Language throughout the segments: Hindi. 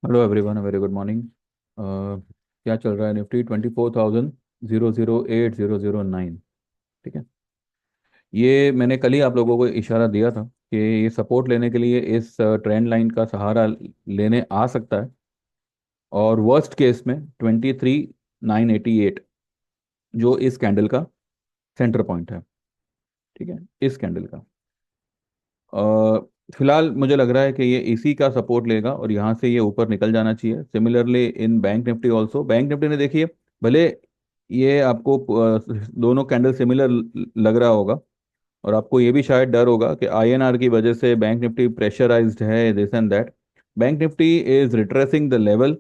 Hello everyone, very good morning. क्या चल रहा है? निफ्टी 24,000 008 009। ठीक है। ये मैंने कल ही आप लोगों को इशारा दिया था कि ये सपोर्ट लेने के लिए इस ट्रेंड लाइन का सहारा लेने आ सकता है। और वर्स्ट केस में 23,988 जो इस कैंडल का सेंटर पॉइंट है। ठीक है, इस कैंडल का फिलहाल मुझे लग रहा है कि ये इसी का सपोर्ट लेगा और यहाँ से ये ऊपर निकल जाना चाहिए। Similarly in bank Nifty also, bank Nifty ने देखिए, भले ये आपको दोनों कैंडल सिमिलर लग रहा होगा और आपको ये भी शायद डर होगा कि आईएनआर की वजह से बैंक निफ्टी प्रेशराइज्ड है, this and that. Bank Nifty is retracing the level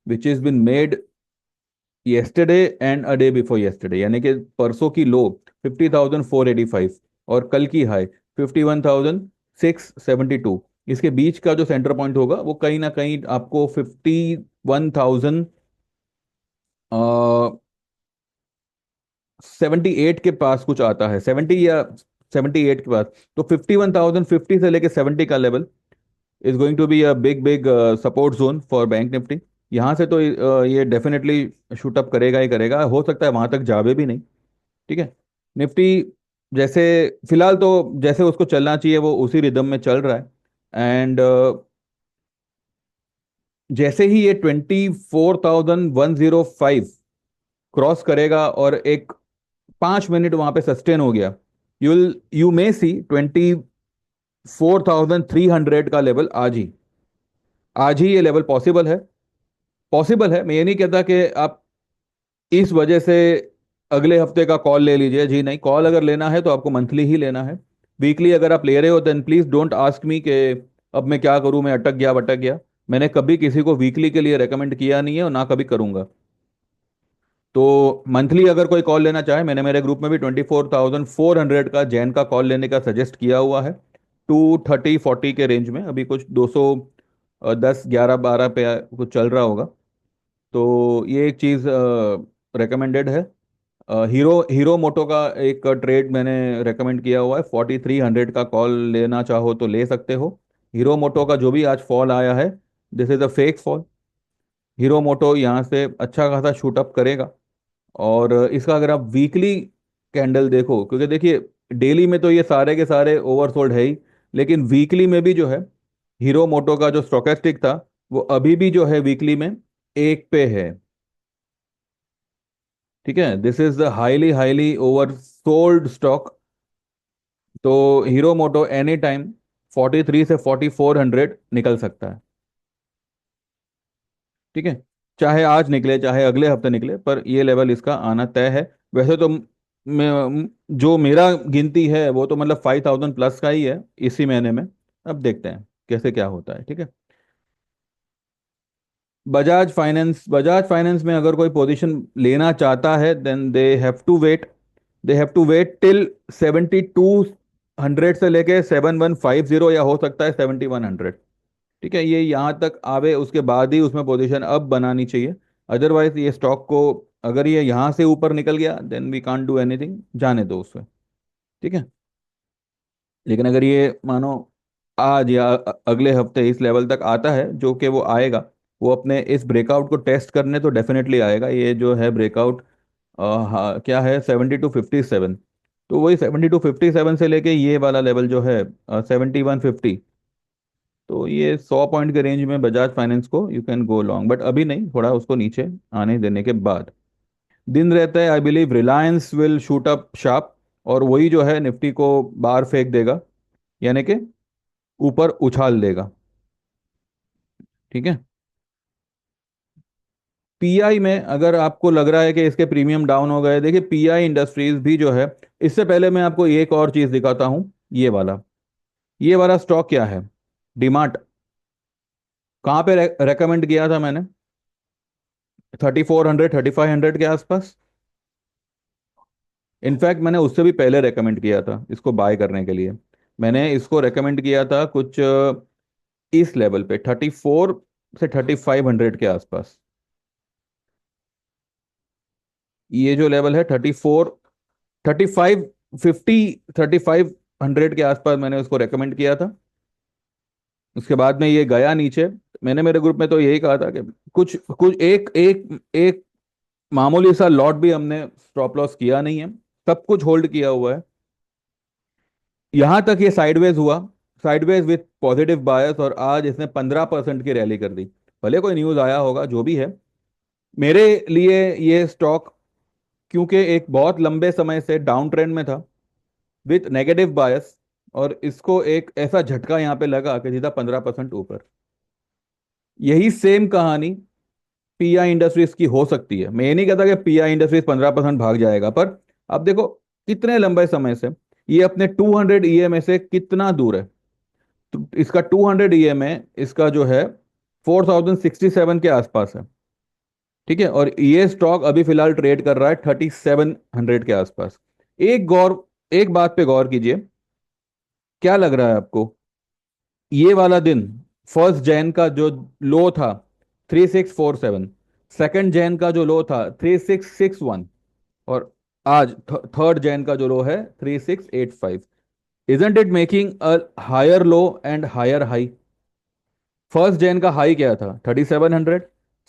which is been made yesterday and a day before yesterday, यानी कि परसों की लो 50,485 और कल की हाई 51,672। इसके बीच का जो सेंटर पॉइंट होगा वो कहीं ना कहीं आपको 51,078 के पास कुछ आता है, 70 या 78 के पास। तो 51,050 से लेके 70 का level is going to be a big big support zone for bank Nifty. यहाँ से तो ये डेफिनेटली शूट अप करेगा ही करेगा, हो सकता है वहां तक जावे भी नहीं। ठीक है। निफ्टी जैसे फिलहाल तो जैसे उसको चलना चाहिए वो उसी रिदम में चल रहा है। एंड जैसे ही ये 24,105 क्रॉस करेगा और एक 5 मिनट वहां पे सस्टेन हो गया, यू मे सी 24,300 का लेवल आज ही ये लेवल पॉसिबल है। पॉसिबल है, मैं ये नहीं कहता कि आप इस वजह से अगले हफ्ते का कॉल ले लीजिए, जी नहीं। कॉल अगर लेना है तो आपको मंथली ही लेना है। वीकली अगर आप ले रहे हो then please don't ask me कि अब मैं क्या करूं, मैं अटक गया भटक गया। मैंने कभी किसी को वीकली के लिए रेकमेंड किया नहीं है और ना कभी करूंगा। तो मंथली अगर कोई कॉल लेना चाहे, मैंने मेरे ग्रुप में भी 24,400 का जैन का कॉल लेने का सजेस्ट किया हुआ है। 230-40 के रेंज में अभी कुछ 210-11-12 पे कुछ चल रहा होगा। तो ये एक चीज़ रेकमेंडेड है। हीरो हीरो मोटो का एक ट्रेड मैंने रेकमेंड किया हुआ है, 4,300 का कॉल लेना चाहो तो ले सकते हो। हीरो मोटो का जो भी आज फॉल आया है, this is a fake fall. Hero Moto यहाँ से अच्छा खासा शूट अप करेगा। और इसका अगर आप वीकली कैंडल देखो, क्योंकि देखिए डेली में तो ये सारे के सारे ओवरसोल्ड है ही, लेकिन वीकली में भी जो है हीरो मोटो का जो स्टोकेस्टिक था वो अभी भी जो है वीकली में एक पे है। ठीक है, this is the highly highly oversold stock. तो हीरो मोटो एनी टाइम 43 से 4,400 निकल सकता है। ठीक है, चाहे आज निकले चाहे अगले हफ्ते निकले, पर ये लेवल इसका आना तय है। वैसे तो जो मेरा गिनती है वो तो मतलब 5,000 प्लस का ही है इसी महीने में। अब देखते हैं कैसे क्या होता है। ठीक है। बजाज फाइनेंस में अगर कोई पोजीशन लेना चाहता है then they have to wait till 7,200 से लेके 7,150 या हो सकता है 7,100। ठीक है, ये यहाँ तक आवे उसके बाद ही उसमें पोजीशन अब बनानी चाहिए। अदरवाइज ये स्टॉक को, अगर ये यहाँ से ऊपर निकल गया then we can't do anything, जाने दो उसे। ठीक है। लेकिन अगर ये मानो आज या अगले हफ्ते इस लेवल तक आता है, जो कि वो आएगा, वो अपने इस ब्रेकआउट को टेस्ट करने तो डेफिनेटली आएगा। ये जो है ब्रेकआउट हाँ, क्या है, 7257। तो वही 7257 से लेके ये वाला लेवल जो है 7150। तो ये 100 पॉइंट के रेंज में बजाज फाइनेंस को you can go long, but अभी नहीं, थोड़ा उसको नीचे आने देने के बाद। दिन रहता है, I believe Reliance will shoot up sharp और वही जो है निफ्टी को बाहर फेंक देगा, यानी कि ऊपर उछाल देगा। ठीक है। पीआई में अगर आपको लग रहा है कि इसके प्रीमियम डाउन हो गए, देखिए पीआई इंडस्ट्रीज भी जो है, इससे पहले मैं आपको एक और चीज दिखाता हूं। ये वाला स्टॉक क्या है, डिमार्ट। कहाँ पे रेकमेंड किया था मैंने? 3,400 3,500 के आसपास। इनफैक्ट मैंने उससे भी पहले रेकमेंड किया था इसको बाय करने के लिए। मैंने इसको रेकमेंड किया था कुछ इस लेवल पे 34 से 3,500 के आसपास। ये जो लेवल है 3550, 3,500 के आसपास मैंने उसको रेकमेंड किया था। उसके बाद में ये गया नीचे, मैंने मेरे ग्रुप में तो यही कहा था कि कुछ कुछ एक एक एक मामूली सा लॉट भी हमने स्टॉप लॉस किया नहीं है, सब कुछ होल्ड किया हुआ है। यहां तक ये साइडवेज हुआ, साइडवेज विथ पॉजिटिव बायस, और आज इसने 15% की रैली कर दी। भले कोई न्यूज आया होगा, जो भी है, मेरे लिए ये स्टॉक, क्योंकि एक बहुत लंबे समय से डाउन ट्रेंड में था विथ नेगेटिव बायस, और इसको एक ऐसा झटका यहाँ पे लगा कि सीधा 15% ऊपर। यही सेम कहानी पीआई इंडस्ट्रीज की हो सकती है। मैं ये नहीं कहता कि पीआई इंडस्ट्रीज 15% भाग जाएगा, पर अब देखो कितने लंबे समय से ये अपने 200 ईएमए से कितना दूर है। तो इसका 200 ईएमए इसका जो है 4067 के आसपास है। ठीक है, और ये स्टॉक अभी फिलहाल ट्रेड कर रहा है 3700 के आसपास। एक बात पे गौर कीजिए, क्या लग रहा है आपको, ये वाला दिन, फर्स्ट जैन का जो लो था 3647, सेकंड जैन का जो लो था 3661, और आज थर्ड जैन का जो लो है 3685, isn't it making a higher low and higher high? First gen का हाई क्या था 3700,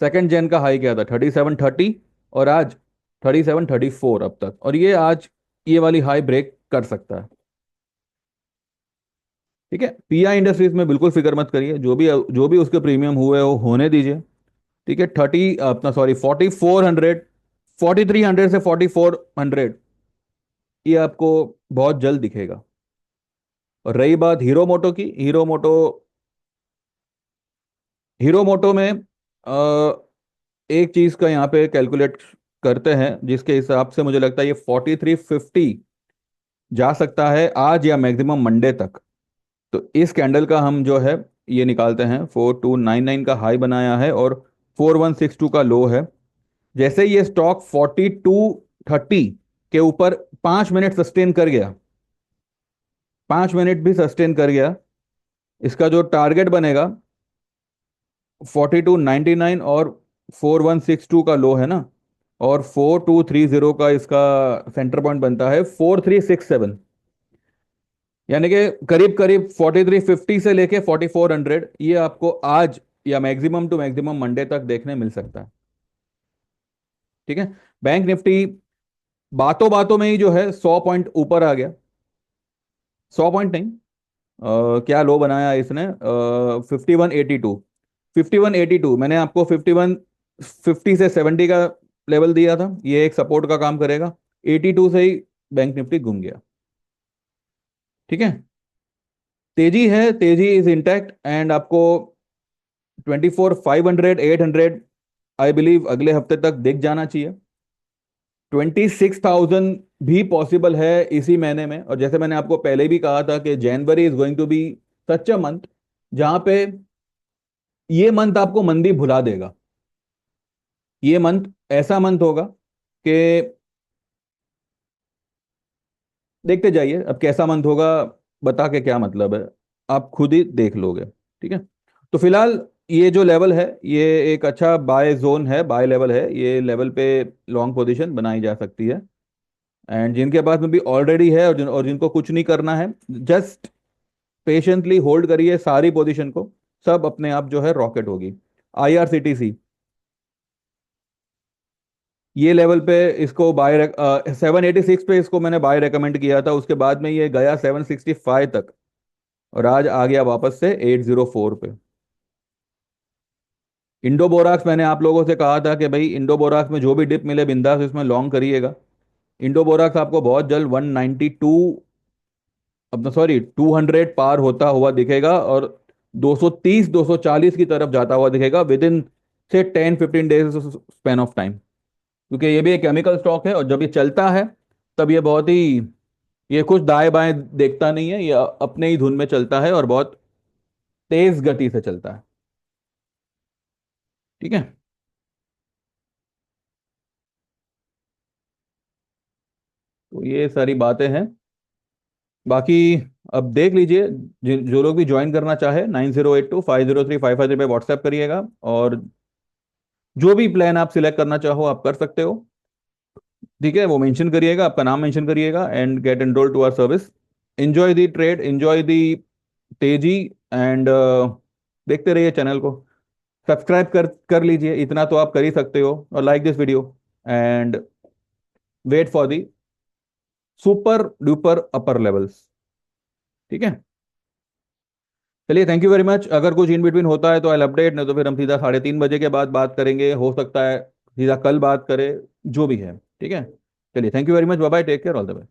सेकंड जेन का हाई क्या था 3730, और आज 3734 अब तक, और ये आज ये वाली हाई ब्रेक कर सकता है। ठीक है, पीआई इंडस्ट्रीज में बिल्कुल फिक्र मत करिए, जो भी उसके प्रीमियम हुए वो होने दीजिए। ठीक है, 4300 से 4400 ये आपको बहुत जल्द दिखेगा। और रही बात हीरो मोटो की, हीरो मोटो में एक चीज का यहाँ पे कैलकुलेट करते हैं, जिसके हिसाब से मुझे लगता है ये 4350 जा सकता है आज या मैक्सिमम मंडे तक। तो इस कैंडल का हम जो है ये निकालते हैं, 4299 का हाई बनाया है और 4162 का लो है। जैसे ये स्टॉक 4230 के ऊपर 5 मिनट सस्टेन कर गया, 5 मिनट भी सस्टेन कर गया, इसका जो टारगेट बनेगा 4299, और 4162 का लो है ना, और 4230 का इसका सेंटर पॉइंट बनता है 4367। यानी कि करीब करीब 4350 से लेके 4400 ये आपको आज या मैक्सिमम टू मैक्सिमम मंडे तक देखने मिल सकता है। ठीक है, बैंक निफ्टी बातों बातों में ही जो है 100 पॉइंट ऊपर आ गया। 100 पॉइंट नहीं, क्या लो बनाया इसने, 5182। 5182 मैंने आपको 5150 से 70 का लेवल दिया था, ये एक सपोर्ट का काम करेगा। 82 से ही बैंक निफ्टी घूम गया। ठीक है, तेजी है, तेजी इज इंटैक्ट, एंड आपको 24 500 800 आई बिलीव अगले हफ्ते तक दिख जाना चाहिए। 26,000 भी पॉसिबल है इसी महीने में। और जैसे मैंने आपको पहले भी कहा था कि January is going to be such a month जहां पे ये मंथ आपको मंदी भुला देगा। ये मंथ ऐसा मंथ होगा कि देखते जाइए अब कैसा मंथ होगा, बता के क्या मतलब है, आप खुद ही देख लोगे। ठीक है, तो फिलहाल ये जो लेवल है ये एक अच्छा बाय जोन है, बाय लेवल है, ये लेवल पे लॉन्ग पोजीशन बनाई जा सकती है। एंड जिनके पास में भी ऑलरेडी है और जिनको कुछ नहीं करना है, जस्ट पेशेंटली होल्ड करिए सारी पोजीशन को, सब अपने आप जो है रॉकेट होगी। आईआरसीटीसी ये लेवल पे इसको 786 पे इसको मैंने बाय रेकमेंड किया था, उसके बाद में ये गया 765 तक, और आज आ गया वापस से 804 पे। इंडो बोराक्स मैंने आप लोगों से कहा था कि भाई इंडो बोराक्स में जो भी डिप मिले बिंदास इसमें लॉन्ग करिएगा। इंडो बोराक्स आपको बहुत जल्द 192, अब सॉरी 200 पार होता हुआ दिखेगा, और 230 240 की तरफ जाता हुआ दिखेगा विद इन से 10 15 डेज स्पेन ऑफ टाइम। क्योंकि ये भी एक केमिकल स्टॉक है, और जब ये चलता है तब ये बहुत ही, ये कुछ दाएं बाएं देखता नहीं है, ये अपने ही धुन में चलता है और बहुत तेज गति से चलता है। ठीक है, तो ये सारी बातें हैं। बाकी अब देख लीजिए, जो लोग भी ज्वाइन करना चाहे 9082 503 553 पे व्हाट्सएप करिएगा, और जो भी प्लान आप सिलेक्ट करना चाहो आप कर सकते हो। ठीक है, वो मेंशन करिएगा, आपका नाम मेंशन करिएगा, and get enroll to our service. Enjoy the trade, enjoy the तेजी, एंड देखते रहिए चैनल को। सब्सक्राइब कर कर लीजिए, इतना तो आप कर ही सकते हो, और like this video and wait for the super duper upper levels. ठीक है, चलिए, थैंक यू वेरी मच। अगर कुछ इन बिटवीन होता है तो आई अपडेट, नहीं तो फिर हम सीधा 3:30 बजे के बाद बात करेंगे, हो सकता है सीधा कल बात करें, जो भी है। ठीक है, चलिए, thank you very much, bye bye, take care, all the best.